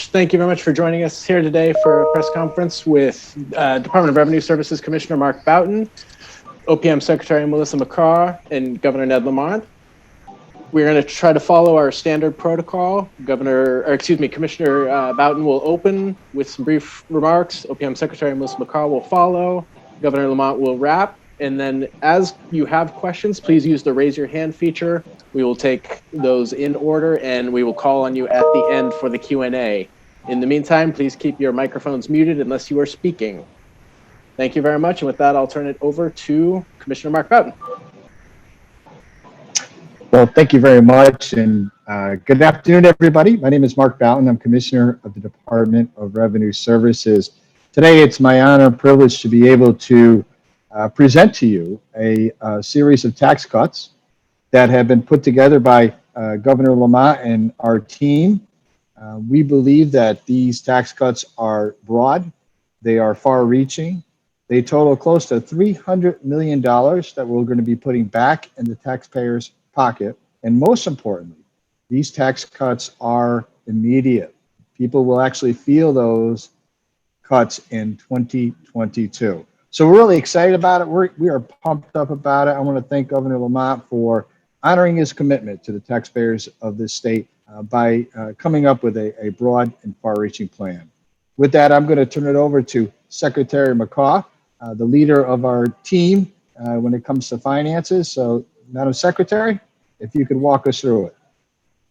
much. Thank you very much for joining us here today for a press conference with Department of Revenue Services Commissioner Mark Boughton, OPM Secretary Melissa McCraw, and Governor Ned Lamont. We're going to try to follow our standard protocol. Commissioner Boughton will open with some brief remarks. OPM Secretary Melissa McCraw will follow. Governor Lamont will wrap. And then as you have questions, please use the raise your hand feature. We will take those in order and we will call on you at the end for the Q&A. In the meantime, please keep your microphones muted unless you are speaking. Thank you very much. And with that, I'll turn it over to Commissioner Mark Boughton. Well, thank you very much, and good afternoon, everybody. My name is Mark Boughton. I'm Commissioner of the Department of Revenue Services. Today, it's my honor and privilege to be able to present to you a series of tax cuts that have been put together by Governor Lamont and our team. We believe that these tax cuts are broad, they are far-reaching, they total close to $300 million that we're going to be putting back in the taxpayers' pocket. And most importantly, these tax cuts are immediate. People will actually feel those cuts in 2022. So we're really excited about it. We are pumped up about it. I want to thank Governor Lamont for honoring his commitment to the taxpayers of this state by coming up with a broad and far-reaching plan. With that, I'm going to turn it over to Secretary McCraw, the leader of our team when it comes to finances. So, Madam Secretary, if you could walk us through it.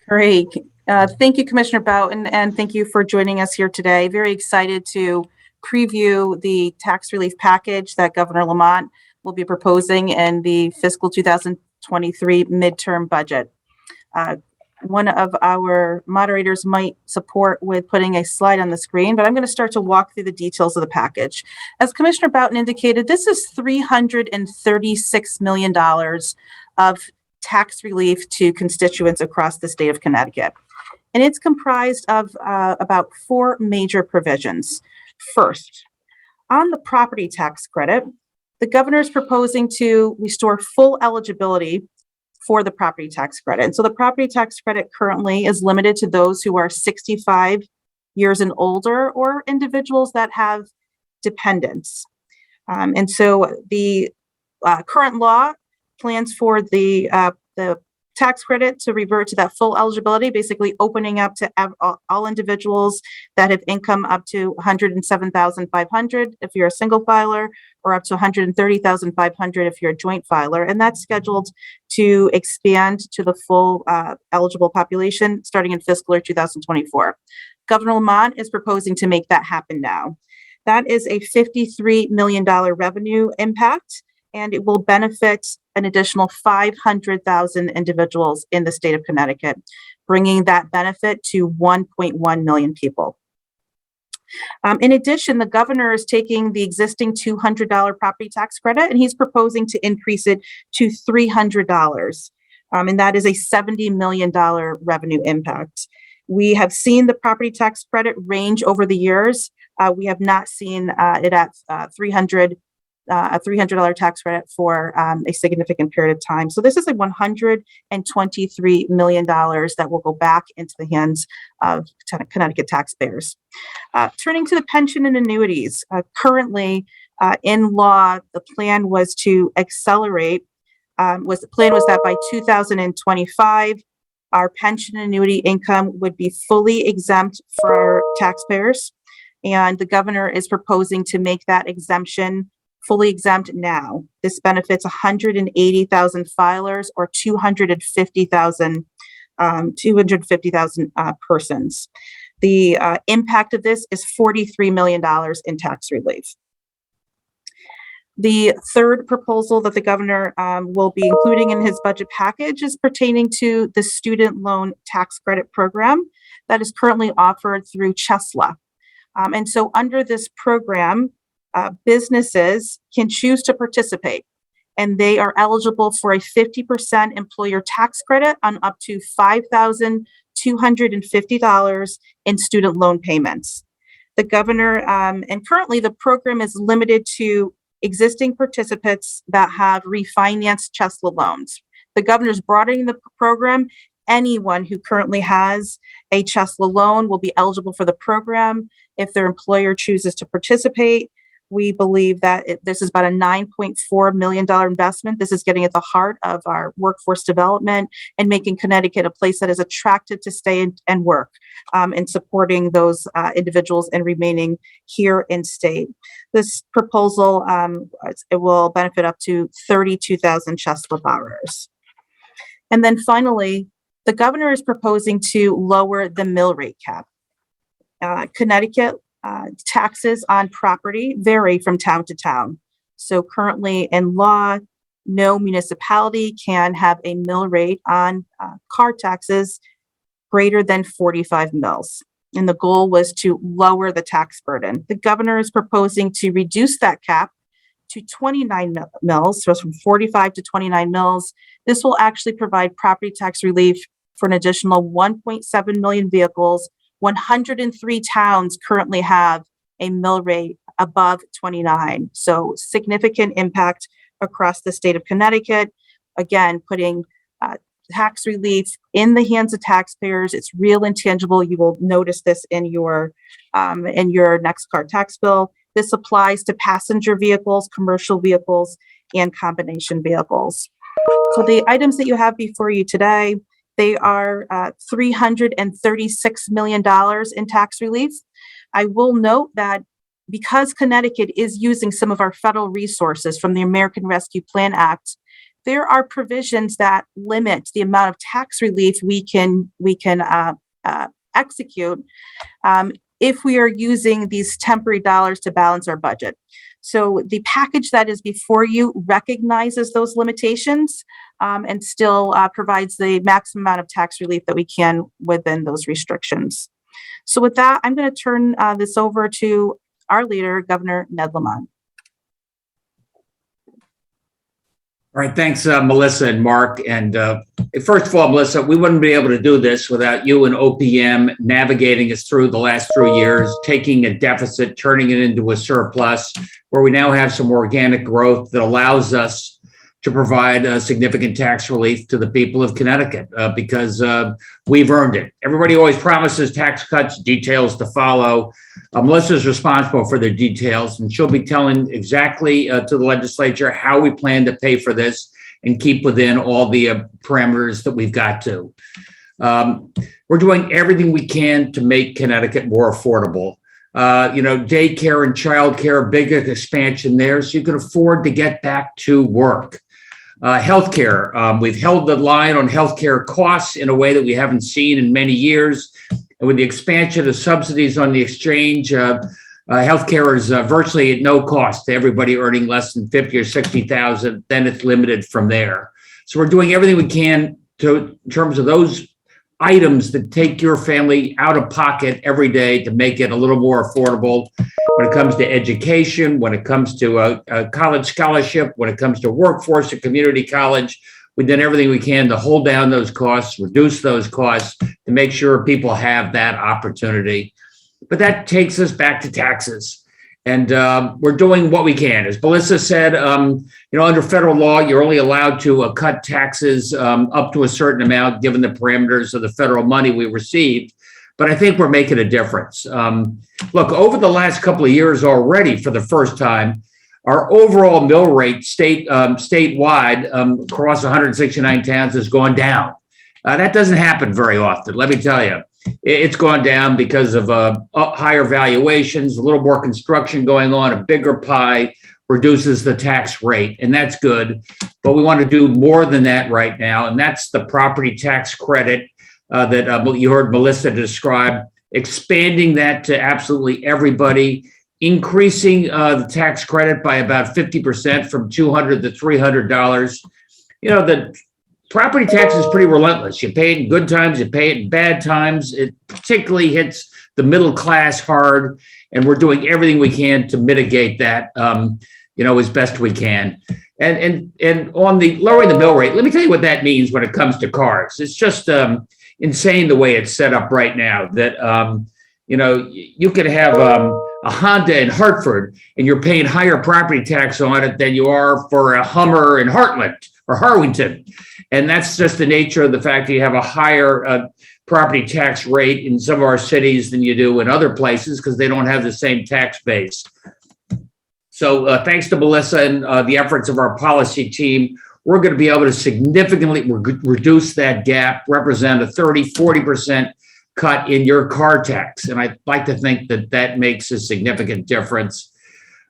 Great. Thank you, Commissioner Boughton, and thank you for joining us here today. Very excited to preview the tax relief package that Governor Lamont will be proposing in the fiscal 2023 midterm budget. One of our moderators might support with putting a slide on the screen, but I'm going to start to walk through the details of the package. As Commissioner Boughton indicated, this is $336 million of tax relief to constituents across the state of Connecticut. And it's comprised of about four major provisions. First, on the property tax credit, the governor is proposing to restore full eligibility for the property tax credit. And so the property tax credit currently is limited to those who are 65 years and older or individuals that have dependents. And so the current law plans for the tax credit to revert to that full eligibility, basically opening up to all individuals that have income up to $107,500 if you're a single filer, or up to $130,500 if you're a joint filer. And that's scheduled to expand to the full eligible population starting in fiscal year 2024. Governor Lamont is proposing to make that happen now. That is a $53 million revenue impact, and it will benefit an additional 500,000 individuals in the state of Connecticut, bringing that benefit to 1.1 million people. In addition, the governor is taking the existing $200 property tax credit, and he's proposing to increase it to $300. And that is a $70 million revenue impact. We have seen the property tax credit range over the years. We have not seen it at a $300 tax credit for a significant period of time. So this is a $123 million that will go back into the hands of Connecticut taxpayers. Turning to the pension and annuities, currently in law, the plan was to accelerate. The plan was that by 2025, our pension and annuity income would be fully exempt for our taxpayers, and the governor is proposing to make that exemption fully exempt now. This benefits 180,000 filers or 250,000 persons. The impact of this is $43 million in tax relief. The third proposal that the governor will be including in his budget package is pertaining to the student loan tax credit program that is currently offered through CHESLA. And so under this program, businesses can choose to participate, and they are eligible for a 50% employer tax credit on up to $5,250 in student loan payments. The governor, and currently the program is limited to existing participants that have refinanced CHESLA loans. The governor's broadening the program anyone who currently has a Chesla loan will be eligible for the program if their employer chooses to participate. We believe that this is about a $9.4 million investment. This is getting at the heart of our workforce development and making Connecticut a place that is attractive to stay and work, and supporting those individuals and remaining here in state. This proposal, it will benefit up to 32,000 Chesla borrowers. And then finally, the governor is proposing to lower the mill rate cap. Connecticut taxes on property vary from town to town. So currently in law, no municipality can have a mill rate on car taxes greater than 45 mils. And the goal was to lower the tax burden. The governor is proposing to reduce that cap to 29 mils, so from 45 to 29 mils. This will actually provide property tax relief for an additional 1.7 million vehicles. 103 towns currently have a mill rate above 29. So significant impact across the state of Connecticut. Again, putting tax relief in the hands of taxpayers. It's real and tangible. You will notice this in your next car tax bill. This applies to passenger vehicles, commercial vehicles, and combination vehicles. So the items that you have before you today, they are $336 million in tax relief. I will note that because Connecticut is using some of our federal resources from the American Rescue Plan Act, there are provisions that limit the amount of tax relief we can execute if we are using these temporary dollars to balance our budget. So the package that is before you recognizes those limitations and still provides the maximum amount of tax relief that we can within those restrictions. So with that, I'm going to turn this over to our leader, Governor Ned Lamont. All right, thanks, Melissa and Mark. And first of all, Melissa, we wouldn't be able to do this without you and OPM navigating us through the last 3 years, taking a deficit, turning it into a surplus, where we now have some organic growth that allows us to provide significant tax relief to the people of Connecticut because we've earned it. Everybody always promises tax cuts, details to follow. Melissa's responsible for the details, and she'll be telling exactly to the legislature how we plan to pay for this and keep within all the parameters that we've got to. We're doing everything we can to make Connecticut more affordable. Daycare and childcare, big expansion there, so you can afford to get back to work. Healthcare, we've held the line on healthcare costs in a way that we haven't seen in many years. And with the expansion of subsidies on the exchange, healthcare is virtually at no cost to everybody earning less than 50 or 60,000. Then it's limited from there. So we're doing everything we can in terms of those items that take your family out of pocket every day to make it a little more affordable when it comes to education, when it comes to a college scholarship, when it comes to workforce and community college. We've done everything we can to hold down those costs, reduce those costs, to make sure people have that opportunity. But that takes us back to taxes. And we're doing what we can. As Melissa said, under federal law, you're only allowed to cut taxes up to a certain amount, given the parameters of the federal money we received. But I think we're making a difference. Look, over the last couple of years already, for the first time, our overall mill rate statewide across 169 towns has gone down. That doesn't happen very often, let me tell you. It's gone down because of higher valuations, a little more construction going on, a bigger pie reduces the tax rate, and that's good. But we want to do more than that right now, and that's the property tax credit that you heard Melissa describe, expanding that to absolutely everybody, increasing the tax credit by about 50% from $200 to $300. The property tax is pretty relentless. You pay it in good times, you pay it in bad times. It particularly hits the middle class hard, and we're doing everything we can to mitigate that, as best we can. And on the lowering the mill rate, let me tell you what that means when it comes to cars. It's just insane the way it's set up right now that, you could have a Honda in Hartford and you're paying higher property tax on it than you are for a Hummer in Heartland or Harwington. And that's just the nature of the fact that you have a higher property tax rate in some of our cities than you do in other places because they don't have the same tax base. So thanks to Melissa and the efforts of our policy team, we're going to be able to significantly reduce that gap, represent a 30-40% cut in your car tax. And I'd like to think that that makes a significant difference.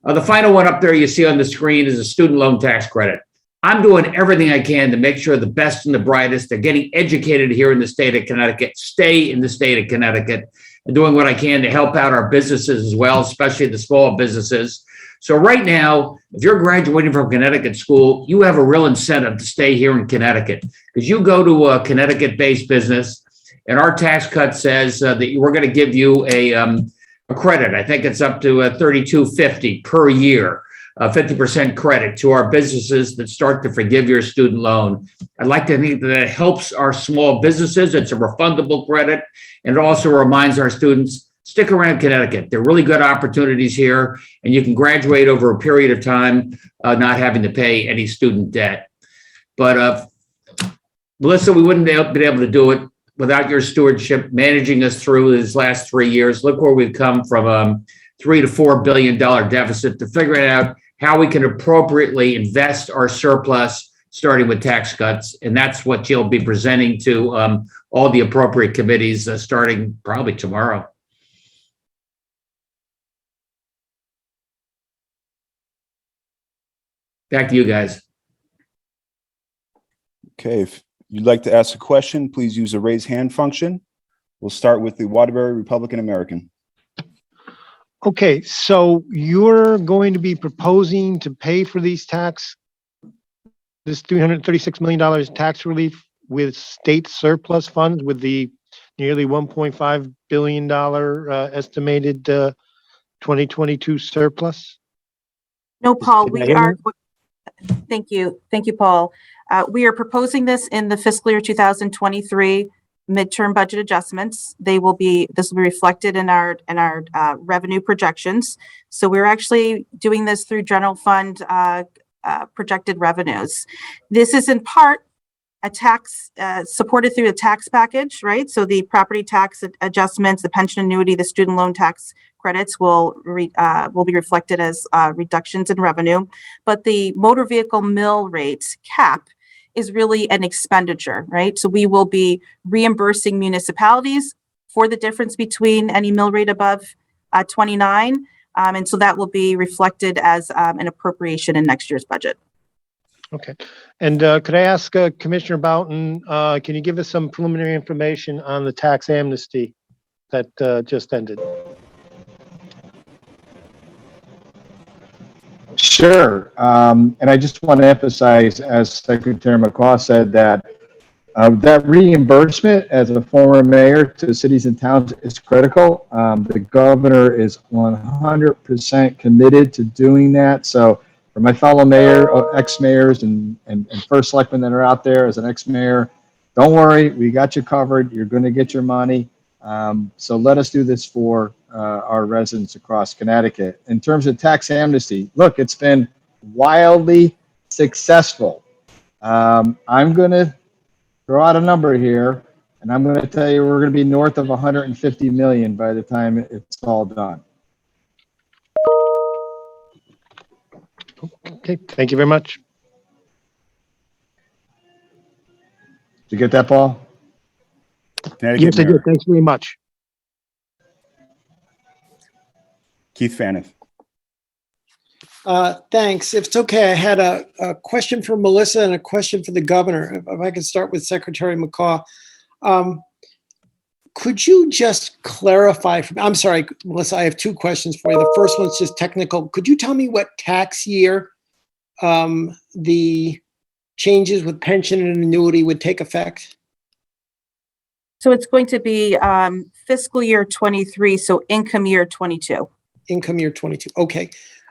The final one up there you see on the screen is a student loan tax credit. I'm doing everything I can to make sure the best and the brightest are getting educated here in the state of Connecticut, stay in the state of Connecticut, and doing what I can to help out our businesses as well, especially the small businesses. So right now, if you're graduating from Connecticut school, you have a real incentive to stay here in Connecticut because you go to a Connecticut-based business and our tax cut says that we're going to give you a credit. I think it's up to $32.50 per year, 50% credit to our businesses that start to forgive your student loan. I'd like to think that it helps our small businesses. It's a refundable credit, and it also reminds our students, stick around Connecticut. There are really good opportunities here, and you can graduate over a period of time not having to pay any student debt. But Melissa, we wouldn't have been able to do it without your stewardship, managing us through these last 3 years. Look where we've come from $3 to $4 billion deficit to figuring out how we can appropriately invest our surplus, starting with tax cuts. And that's what you'll be presenting to all the appropriate committees starting probably tomorrow. Back to you guys. Okay, if you'd like to ask a question, please use the raise hand function. We'll start with the Waterbury Republican American. Okay, so you're going to be proposing to pay for this $336 million tax relief with state surplus funds with the nearly $1.5 billion estimated 2022 surplus? No, Paul, Did I hear you? Thank you. Thank you, Paul. We are proposing this in the fiscal year 2023 midterm budget adjustments. This will be reflected in our revenue projections. So we're actually doing this through general fund projected revenues. This is in part a tax supported through a tax package, right? So the property tax adjustments, the pension annuity, the student loan tax credits will be reflected as reductions in revenue, but the motor vehicle mill rate cap is really an expenditure, right? So we will be reimbursing municipalities for the difference between any mill rate above 29. And so that will be reflected as an appropriation in next year's budget. Okay. And could I ask Commissioner Boughton, can you give us some preliminary information on the tax amnesty that just ended? Sure. And I just want to emphasize, as Secretary McCaw said, that that reimbursement as a former mayor to cities and towns is critical. The governor is 100% committed to doing that. So for my fellow mayor, ex-mayors and first selectmen that are out there as an ex-mayor, don't worry, we got you covered. You're going to get your money. So let us do this for our residents across Connecticut. In terms of tax amnesty, look, it's been wildly successful. I'm going to throw out a number here, and I'm going to tell you we're going to be north of 150 million by the time it's all done. Okay, thank you very much. Did you get that, Paul? Connecticut Yes, I Mayor. did. Thanks very much. Keith Faniff. Thanks. If it's okay, I had a question for Melissa and a question for the governor. If I could start with Secretary McCaw. Could you just clarify for me? I'm sorry, Melissa, I have two questions for you. The first one's just technical. Could you tell me what tax year the changes with pension and annuity would take effect? So it's going to be fiscal year 23, so income year 22. Income year 22. Okay.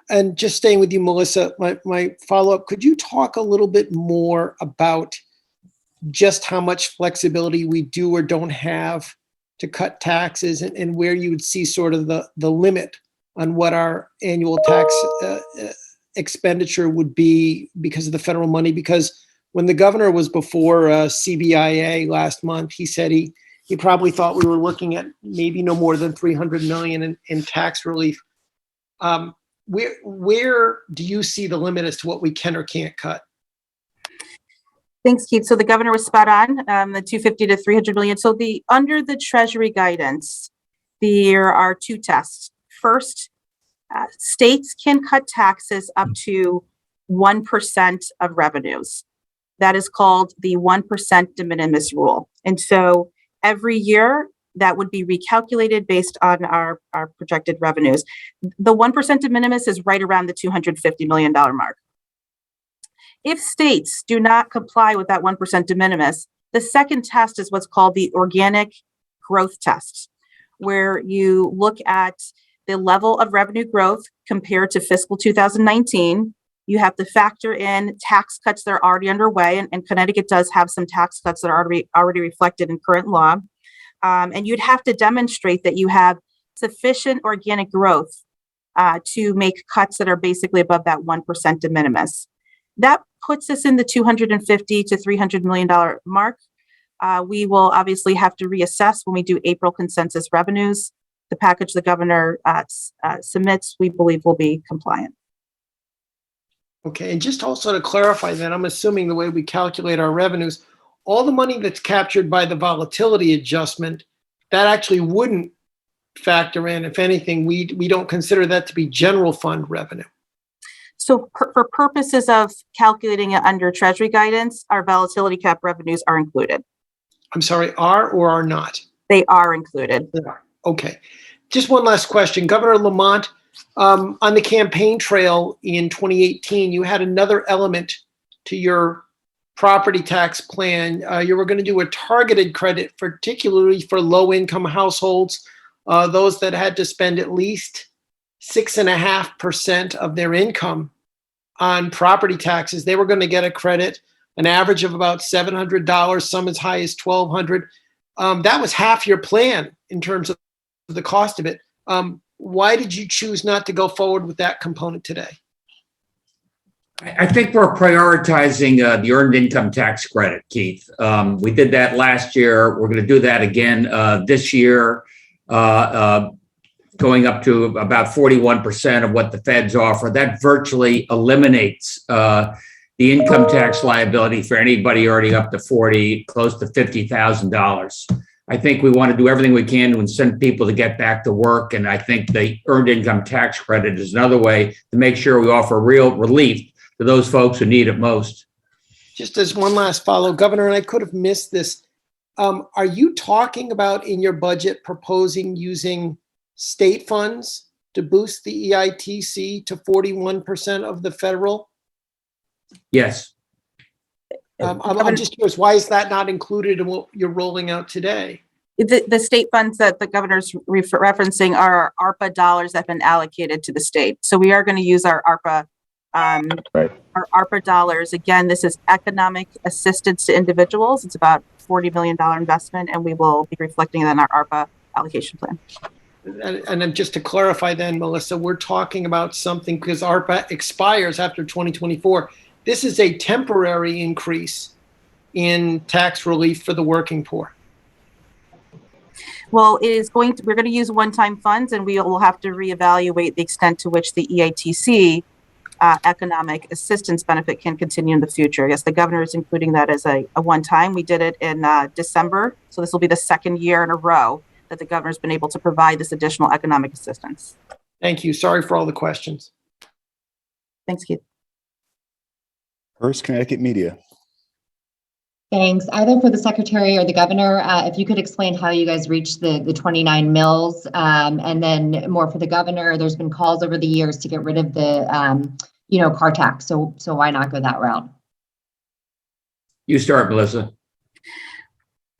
And just staying with you, Melissa, my follow-up, could you talk a little bit more about just how much flexibility we do or don't have to cut taxes and where you would see sort of the limit on what our annual tax expenditure would be because of the federal money? Because when the governor was before CBIA last month, he said he probably thought we were looking at maybe no more than 300 million in tax relief. Where do you see the limit as to what we can or can't cut? Thanks, Keith. So the governor was spot on, the 250 to 300 million. So under the Treasury guidance, there are two tests. First, states can cut taxes up to 1% of revenues. That is called the 1% de minimis rule. And so every year that would be recalculated based on our projected revenues. The 1% de minimis is right around the $250 million mark. If states do not comply with that 1% de minimis, the second test is what's called the organic growth test, where you look at the level of revenue growth compared to fiscal 2019. You have to factor in tax cuts that are already underway, and Connecticut does have some tax cuts that are already reflected in current law. And you'd have to demonstrate that you have sufficient organic growth to make cuts that are basically above that 1% de minimis. That puts us in the $250 to $300 million mark. We will obviously have to reassess when we do April consensus revenues. The package the governor submits, we believe, will be compliant. Okay, and just also to clarify that, I'm assuming the way we calculate our revenues, all the money that's captured by the volatility adjustment, that actually wouldn't factor in. If anything, we don't consider that to be general fund revenue. So for purposes of calculating it under Treasury guidance, our volatility cap revenues are included. I'm sorry, are or are not? They are included. They are. Okay. Just one last question. Governor Lamont, on the campaign trail in 2018, you had another element to your property tax plan. You were going to do a targeted credit, particularly for low-income households, those that had to spend at least 6.5% of their income on property taxes. They were going to get a credit, an average of about $700, some as high as $1,200. That was half your plan in terms of the cost of it. Why did you choose not to go forward with that component today? I think we're prioritizing the earned income tax credit, Keith. We did that last year. We're going to do that again this year, going up to about 41% of what the feds offer. That virtually eliminates the income tax liability for anybody earning up to close to $50,000. I think we want to do everything we can to incent people to get back to work. And I think the earned income tax credit is another way to make sure we offer real relief to those folks who need it most. Just as one last follow, Governor, and I could have missed this. Are you talking about in your budget proposing using state funds to boost the EITC to 41% of the federal? Yes. I'm just curious, why is that not included in what you're rolling out today? The state funds that the governor's referencing are ARPA dollars that have been allocated to the state. So we are going to use our ARPA, our ARPA dollars. Again, this is economic assistance to individuals. It's about $40 million investment, and we will be reflecting it in our ARPA allocation plan. And then just to clarify then, Melissa, we're talking about something because ARPA expires after 2024. This is a temporary increase in tax relief for the working poor. Well, we're going to use one-time funds, and we will have to reevaluate the extent to which the EITC economic assistance benefit can continue in the future. Yes, the governor is including that as a one-time. We did it in December, so this will be the second year in a row that the governor's been able to provide this additional economic assistance. Thank you. Sorry for all the questions. Thanks, Keith. Hearst, Connecticut Media. Thanks. Either for the secretary or the governor, if you could explain how you guys reached the 29 mills, and then more for the governor, there's been calls over the years to get rid of the, car tax. So why not go that route? You start, Melissa.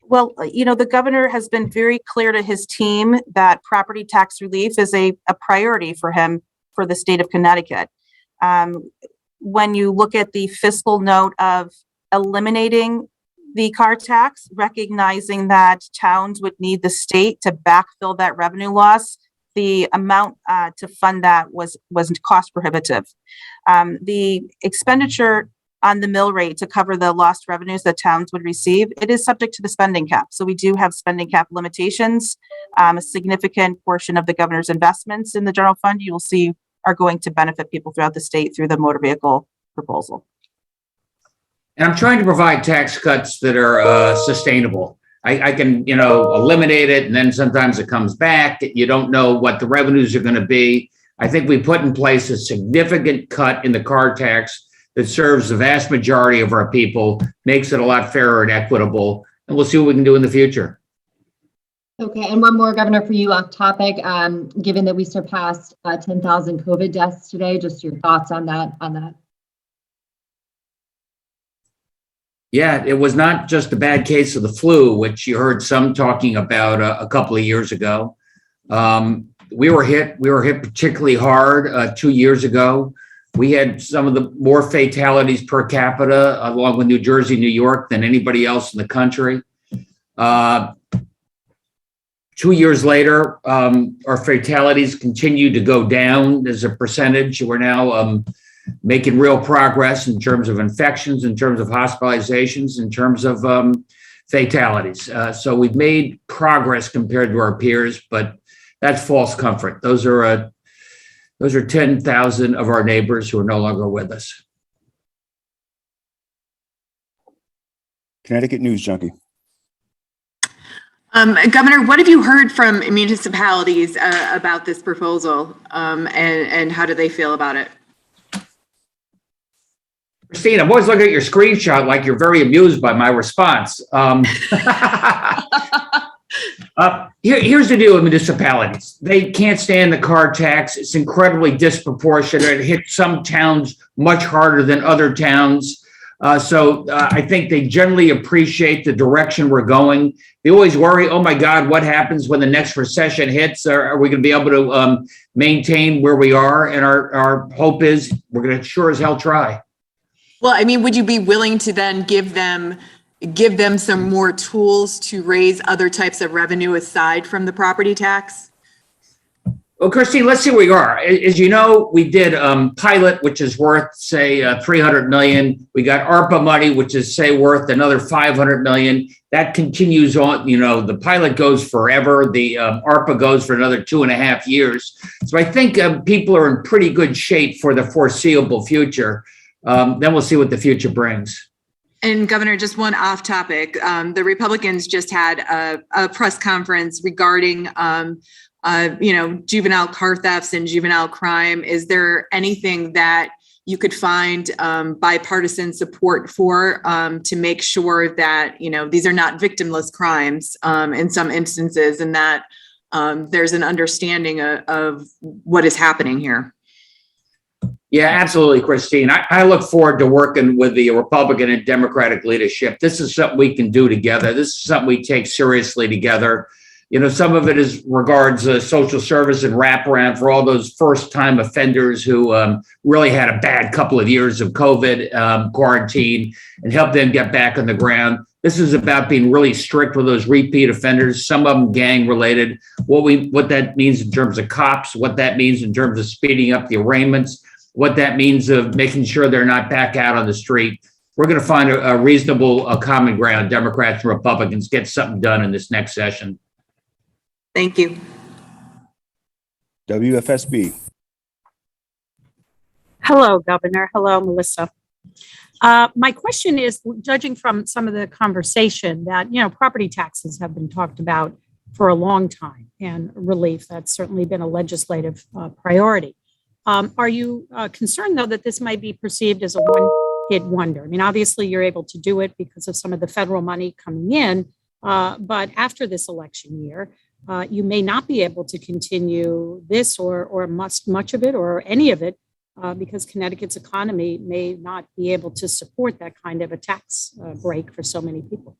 Well, the governor has been very clear to his team that property tax relief is a priority for him for the state of Connecticut. When you look at the fiscal note of eliminating the car tax, recognizing that towns would need the state to backfill that revenue loss, the amount to fund that wasn't cost prohibitive. The expenditure on the mill rate to cover the lost revenues that towns would receive, it is subject to the spending cap. So we do have spending cap limitations. A significant portion of the governor's investments in the general fund, you will see, are going to benefit people throughout the state through the motor vehicle proposal. And I'm trying to provide tax cuts that are sustainable. I can, eliminate it, and then sometimes it comes back. You don't know what the revenues are going to be. I think we put in place a significant cut in the car tax that serves the vast majority of our people, makes it a lot fairer and equitable, and we'll see what we can do in the future. Okay, and one more, Governor, for you off topic. Given that we surpassed 10,000 COVID deaths today, just your thoughts on that. Yeah, it was not just a bad case of the flu, which you heard some talking about a couple of years ago. We were hit particularly hard 2 years ago. We had some of the more fatalities per capita, along with New Jersey, New York, than anybody else in the country. 2 years later, our fatalities continue to go down as a percentage. We're now making real progress in terms of infections, in terms of hospitalizations, in terms of fatalities. So we've made progress compared to our peers, but that's false comfort. Those are 10,000 of our neighbors who are no longer with us. Connecticut News Junkie. Governor, what have you heard from municipalities about this proposal, and how do they feel about it? Christine, I'm always looking at your screenshot like you're very amused by my response. Here's the deal with municipalities. They can't stand the car tax. It's incredibly disproportionate. It hits some towns much harder than other towns. So I think they generally appreciate the direction we're going. They always worry, oh my God, what happens when the next recession hits? Are we going to be able to maintain where we are? And our hope is we're going to sure as hell try. Well, I mean, would you be willing to then give them some more tools to raise other types of revenue aside from the property tax? Well, Christine, let's see where we are. As you know, we did pilot, which is worth, say, $300 million. We got ARPA money, which is, say, worth another $500 million. That continues on. The pilot goes forever. The ARPA goes for another 2.5 years. So I think people are in pretty good shape for the foreseeable future. Then we'll see what the future brings. And Governor, just one off topic. The Republicans just had a press conference regarding, juvenile car thefts and juvenile crime. Is there anything that you could find bipartisan support for to make sure that, these are not victimless crimes in some instances, and that there's an understanding of what is happening here? Yeah, absolutely, Christine. I look forward to working with the Republican and Democratic leadership. This is something we can do together. This is something we take seriously together. Some of it is regards social service and wraparound for all those first-time offenders who really had a bad couple of years of COVID quarantine, and help them get back on the ground. This is about being really strict with those repeat offenders, some of them gang-related, what that means in terms of cops, what that means in terms of speeding up the arraignments, what that means of making sure they're not back out on the street. We're going to find a reasonable common ground. Democrats and Republicans get something done in this next session. Thank you. WFSB. Hello, Governor. Hello, Melissa. My question is, judging from some of the conversation that, property taxes have been talked about for a long time, and relief, that's certainly been a legislative priority. Are you concerned, though, that this might be perceived as a one-hit wonder? I mean, obviously, you're able to do it because of some of the federal money coming in, but after this election year, you may not be able to continue this or much of it or any of it because Connecticut's economy may not be able to support that kind of a tax break for so many people.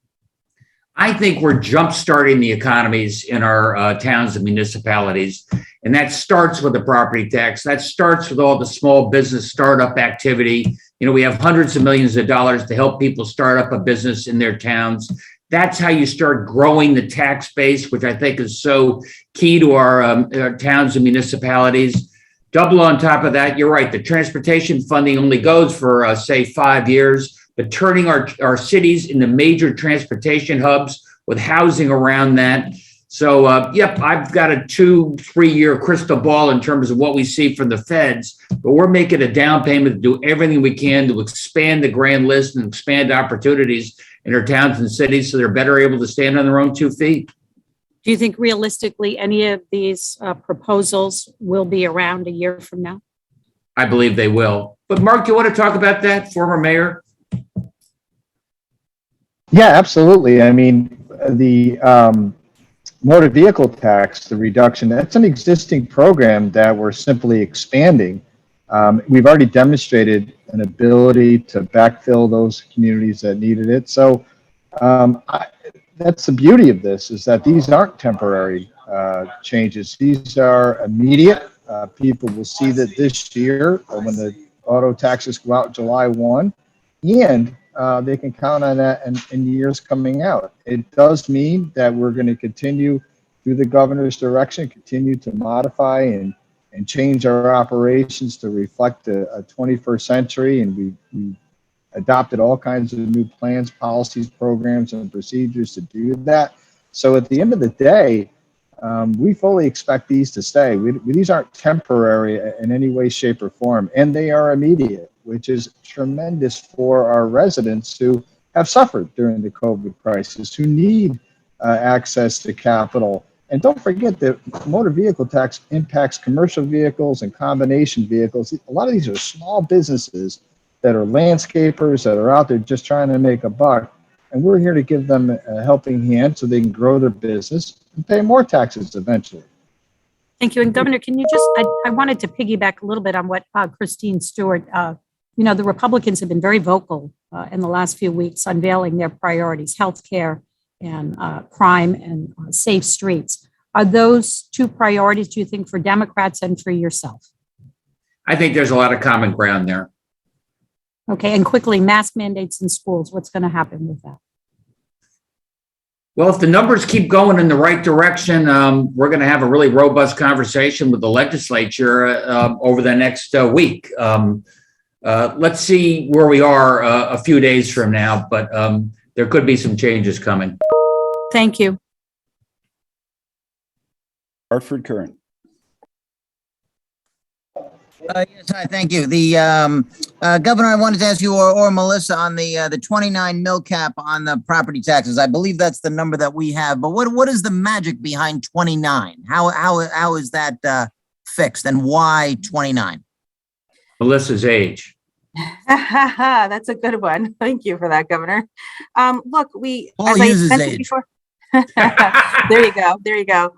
I think we're jump-starting the economies in our towns and municipalities, and that starts with the property tax. That starts with all the small business startup activity. We have hundreds of millions of dollars to help people start up a business in their towns. That's how you start growing the tax base, which I think is so key to our towns and municipalities. Double on top of that, you're right. The transportation funding only goes for, say, 5 years, but turning our cities into major transportation hubs with housing around that. So, yep, I've got a 2-3 year crystal ball in terms of what we see from the feds, but we're making a down payment to do everything we can to expand the grand list and expand opportunities in our towns and cities so they're better able to stand on their own 2 feet. Do you think realistically any of these proposals will be around a year from now? I believe they will. But Mark, do you want to talk about that, former mayor? Yeah, absolutely. I mean, the motor vehicle tax, the reduction, that's an existing program that we're simply expanding. We've already demonstrated an ability to backfill those communities that needed it. So that's the beauty of this, is that these aren't temporary changes. These are immediate. People will see that this year when the auto taxes go out July 1, and they can count on that in years coming out. It does mean that we're going to continue through the governor's direction, continue to modify and change our operations to reflect a 21st century. And we adopted all kinds of new plans, policies, programs, and procedures to do that. So at the end of the day, we fully expect these to stay. These aren't temporary in any way, shape, or form, and they are immediate, which is tremendous for our residents who have suffered during the COVID crisis, who need access to capital. And don't forget that motor vehicle tax impacts commercial vehicles and combination vehicles. A lot of these are small businesses that are landscapers that are out there just trying to make a buck. And we're here to give them a helping hand so they can grow their business and pay more taxes eventually. Thank you. And Governor, can you just, I wanted to piggyback a little bit on what Christine Stewart, the Republicans have been very vocal in the last few weeks, unveiling their priorities, healthcare and crime and safe streets. Are those 2 priorities, do you think, for Democrats and for yourself? I think there's a lot of common ground there. Okay, and quickly, mask mandates in schools, what's going to happen with that? Well, if the numbers keep going in the right direction, we're going to have a really robust conversation with the legislature over the next week. Let's see where we are a few days from now, but there could be some changes coming. Thank you. Hartford Current. Yes, hi, thank you. The Governor, I wanted to ask you or Melissa on the 29 mil cap on the property taxes. I believe that's the number that we have, but what is the magic behind 29? How is that fixed, and why 29? Melissa's age. That's a good one. Thank you for that, Governor. Look, Paul as I uses mentioned age. before, there you go.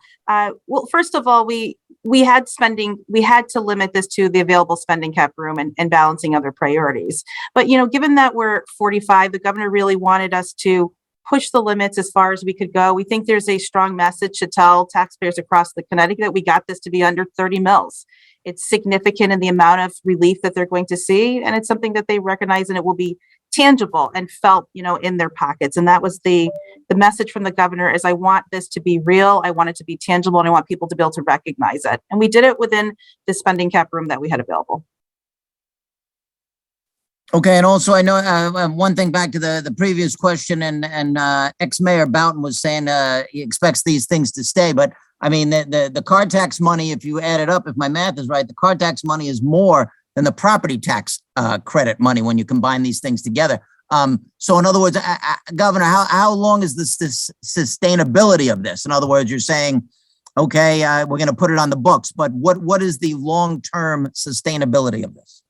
Well, first of all, we had to limit this to the available spending cap room and balancing other priorities. But, given that we're 45, the governor really wanted us to push the limits as far as we could go. We think there's a strong message to tell taxpayers across the Connecticut that we got this to be under 30 mils. It's significant in the amount of relief that they're going to see, and it's something that they recognize, and it will be tangible and felt, in their pockets. And that was the message from the governor: is I want this to be real, I want it to be tangible, and I want people to be able to recognize it. And we did it within the spending cap room that we had available. Okay, and also I know one thing back to the previous question, and ex-mayor Boughton was saying he expects these things to stay, but I mean the car tax money, if you add it up, if my math is right, the car tax money is more than the property tax credit money when you combine these things together. So in other words, Governor, how long is the sustainability of this? In other words, you're saying, okay, we're going to put it on the books, but what is the long-term sustainability of this?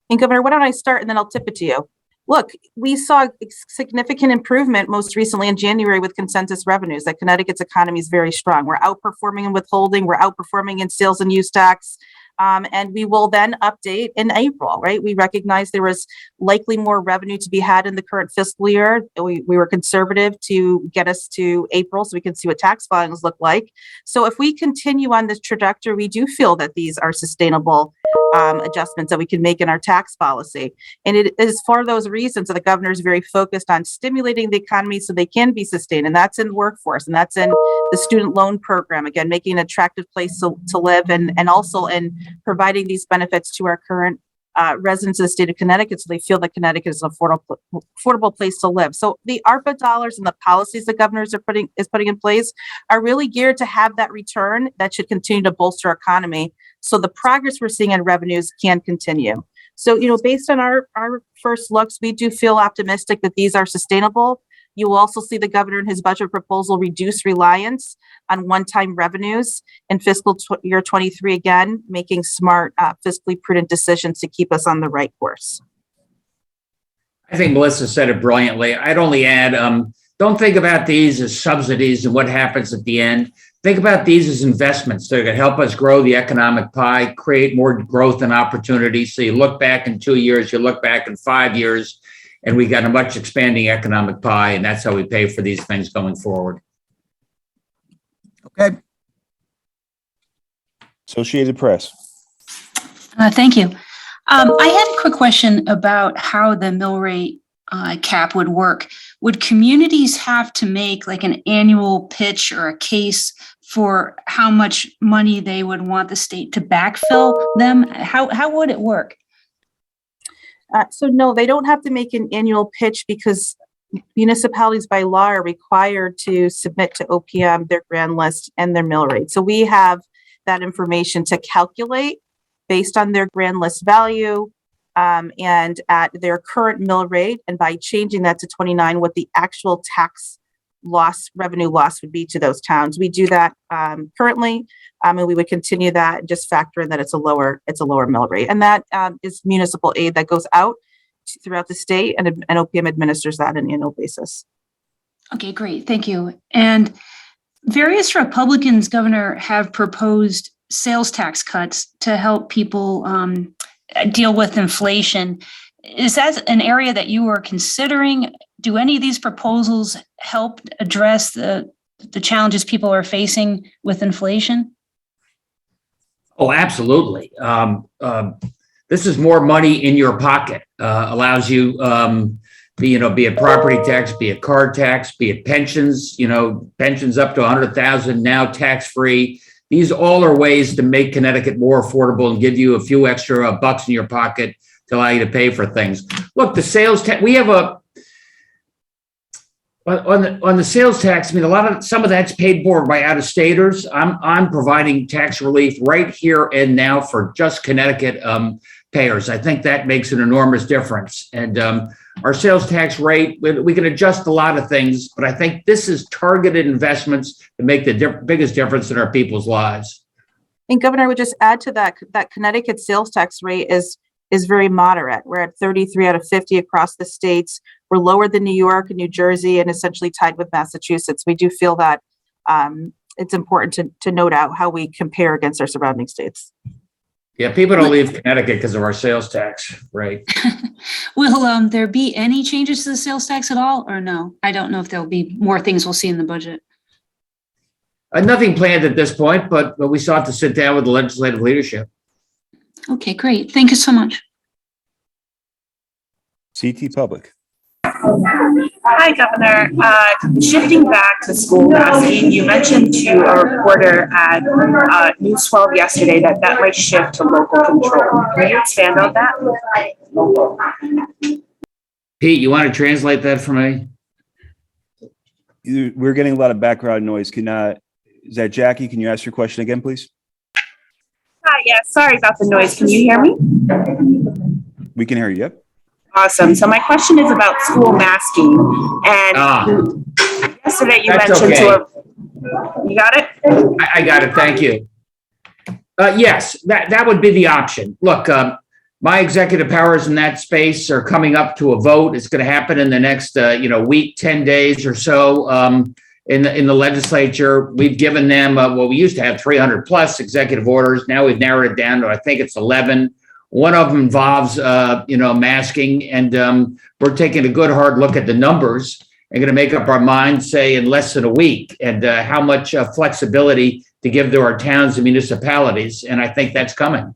And Governor, why don't I start and then I'll tip it to you. Look, we saw significant improvement most recently in January with consensus revenues, that Connecticut's economy is very strong. We're outperforming in withholding, we're outperforming in sales and use tax. And we will then update in April, right? We recognize there was likely more revenue to be had in the current fiscal year. We were conservative to get us to April so we can see what tax filings look like. So if we continue on this trajectory, we do feel that these are sustainable adjustments that we can make in our tax policy. And it is for those reasons that the governor is very focused on stimulating the economy so they can be sustained. And that's in workforce, and that's in the student loan program, again, making an attractive place to live, and also in providing these benefits to our current residents of the state of Connecticut, so they feel that Connecticut is an affordable place to live. So the ARPA dollars and the policies the governors are putting in place are really geared to have that return that should continue to bolster our economy. So the progress we're seeing in revenues can continue. So, based on our first looks, we do feel optimistic that these are sustainable. You will also see the governor in his budget proposal reduce reliance on one-time revenues in fiscal year 23, again, making smart, fiscally prudent decisions to keep us on the right course. I think Melissa said it brilliantly. I'd only add, don't think about these as subsidies and what happens at the end. Think about these as investments that are going to help us grow the economic pie, create more growth and opportunity. So you look back in 2 years, you look back in 5 years, and we got a much expanding economic pie, and that's how we pay for these things going forward. Okay. Associated Press. Thank you. I had a quick question about how the mill rate cap would work. Would communities have to make like an annual pitch or a case for how much money they would want the state to backfill them? How would it work? So no, they don't have to make an annual pitch because municipalities by law are required to submit to OPM their grand list and their mill rate. So we have that information to calculate based on their grand list value and at their current mill rate. And by changing that to 29, what the actual tax revenue loss would be to those towns. We do that currently, and we would continue that and just factor in that it's a lower mill rate. And that is municipal aid that goes out throughout the state, and OPM administers that on an annual basis. Okay, great. Thank you. And various Republicans, Governor, have proposed sales tax cuts to help people deal with inflation. Is that an area that you are considering? Do any of these proposals help address the challenges people are facing with inflation? Oh, absolutely. This is more money in your pocket. Allows you, be it property tax, be it car tax, be it pensions. Pensions up to $100,000 now tax free. These all are ways to make Connecticut more affordable and give you a few extra bucks in your pocket to allow you to pay for things. Look, the sales tax, we have on the sales tax, some of that's paid for by out-of-staters. I'm providing tax relief right here and now for just Connecticut payers. I think that makes an enormous difference. And our sales tax rate, we can adjust a lot of things, but I think this is targeted investments to make the biggest difference in our people's lives. And Governor, I would just add to that Connecticut sales tax rate is very moderate. We're at 33 out of 50 across the states. We're lower than New York and New Jersey, and essentially tied with Massachusetts. We do feel that it's important to note out how we compare against our surrounding states. Yeah, people don't leave Connecticut because of our sales tax, right? Will there be any changes to the sales tax at all, or no? I don't know if there'll be more things we'll see in the budget. Nothing planned at this point, but we still have to sit down with the legislative leadership. Okay, great. Thank you so much. CT Public. Hi, Governor. Shifting back to school masking, you mentioned to a reporter at News 12 yesterday that might shift to local control. Can you expand on that? Pete, you want to translate that for me? We're getting a lot of background noise. Is that Jackie? Can you ask your question again, please? Hi, yeah, sorry about the noise. Can you hear me? We can hear you, yep. Awesome. So my question is about school masking. And yesterday you mentioned you got it? I got it. Thank you. Yes, that would be the option. Look, my executive powers in that space are coming up to a vote. It's going to happen in the next, week, 10 days or so. In the legislature, we've given them, we used to have 300 plus executive orders. Now we've narrowed it down to, I think it's 11. One of them involves, masking, and we're taking a good hard look at the numbers and going to make up our minds, say, in less than a week, and how much flexibility to give to our towns and municipalities. And I think that's coming.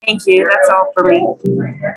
Thank you. That's all for me.